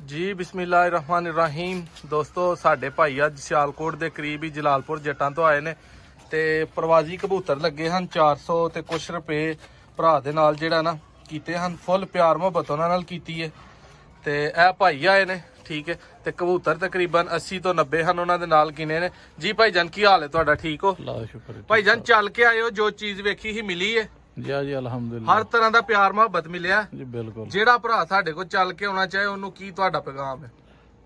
जी बिस्मिल्लाहिर्रहमानिर्रहीम दोस्तों साडे भाई अज सियालकोट के करीब ही जलालपुर जट्टां तो आए ने ते प्रवाजी कबूतर लगे हैं 400 ते कुछ रुपए भरा दे नाल जेड़ा ना कीते हैं फुल प्यार मुहब्बत उन्हां नाल कीती है ते ए भाई आए ने ठीक है ते कबूतर तकरीबन 80 तो 90 हैं उन्हां दे नाल किने ने जी भाई जान की हाल है तुहाडा ठीक हो भाई जान चल के आए हो जो चीज वेखी ही मिली है जी अल्हम्दुलिल्लाह हर तरह का प्यार मुहब्बत मिलिया जी बिल्कुल जेड़ा भरा साडे को चल के आना चाहे उन्होंने की तुहाडा पैगाम है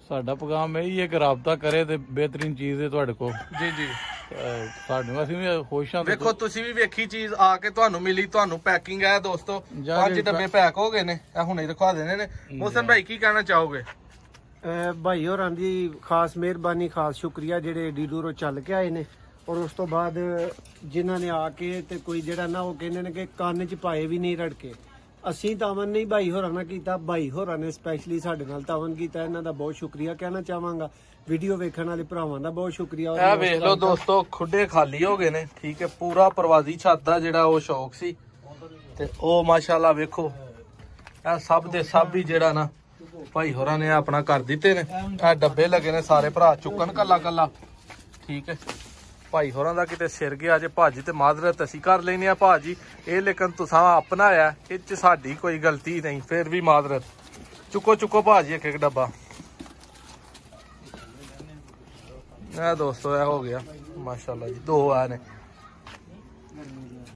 साडा पैगाम यही है कि राबता करे ते बेहतरीन चीज है तुहाडे को जी जी साडू ਅਸੀਂ ਵੀ ਖੁਸ਼ ਹਾਂ देखो ਤੁਸੀਂ ਵੀ ਵੇਖੀ ਚੀਜ਼ ਆ ਕੇ ਤੁਹਾਨੂੰ ਮਿਲੀ ਤੁਹਾਨੂੰ ਪੈਕਿੰਗ ਹੈ ਦੋਸਤੋ 5 ਡੱਬੇ ਪੈਕ ਹੋ ਗਏ ਨੇ ਇਹ ਹੁਣੇ ਦਿਖਾ ਦੇਣੇ ਨੇ ਮੋਹਸਨ ਭਾਈ ਕੀ ਕਹਿਣਾ ਚਾਹੋਗੇ भाई होरां दी खास मेहरबानी खास शुक्रिया जेडे एडी दूरों चल के आए ने और उस तो बाद जिन्हां ने आके ते कोई जेड़ा ना वो कहंदे ने कि कान च पाए भी नहीं रड़के ਅਸੀਂ ਤਾਵਨ ਨਹੀਂ ਭਾਈ ਹੋਰਾਂ ਨਾਲ ਕੀਤਾ ਭਾਈ ਹੋਰਾਂ ਨੇ ਸਪੈਸ਼ਲੀ ਸਾਡੇ ਨਾਲ ਤਾਵਨ ਕੀਤਾ ਇਹਨਾਂ ਦਾ ਬਹੁਤ ਸ਼ੁਕਰੀਆ ਕਹਿਣਾ ਚਾਹਾਂਗਾ ਵੀਡੀਓ ਵੇਖਣ ਵਾਲੇ ਭਰਾਵਾਂ ਦਾ ਬਹੁਤ ਸ਼ੁਕਰੀਆ ਇਹ ਵੇਖ ਲਓ ਦੋਸਤੋ ਖੁੱਡੇ ਖਾਲੀ ਹੋ ਗਏ ਨੇ ਠੀਕ ਹੈ ਪੂਰਾ ਪ੍ਰਵਾਜ਼ੀ ਛੱਤ ਦਾ ਜਿਹੜਾ ਉਹ ਸ਼ੌਕ ਸੀ ਤੇ ਉਹ ਮਾਸ਼ਾਅੱਲਾ ਵੇਖੋ ਇਹ ਸਭ ਦੇ ਸਭ ਹੀ ਜਿਹੜਾ ਨਾ ਭਾਈ ਹੋਰਾਂ ਨੇ ਆਪਣਾ ਕਰ ਦਿੱਤੇ ਨੇ ਇਹ ਡੱਬੇ ਲੱਗੇ ਨੇ ਸਾਰੇ ਭਰਾ ਚੁੱਕਣ ਕੱਲਾ ਕੱਲਾ ਠੀਕ ਹੈ भाई होरां दा किते सिर गया जे भाजी ते माजरत असीं कर लेने भाजी ये लेकिन तुसां अपनाया इच साडी कोई गलती नहीं फिर भी माजरत चुको भाजी एक डब्बा दोस्तों हो गया माशाल्लाह जी 2 आए ने।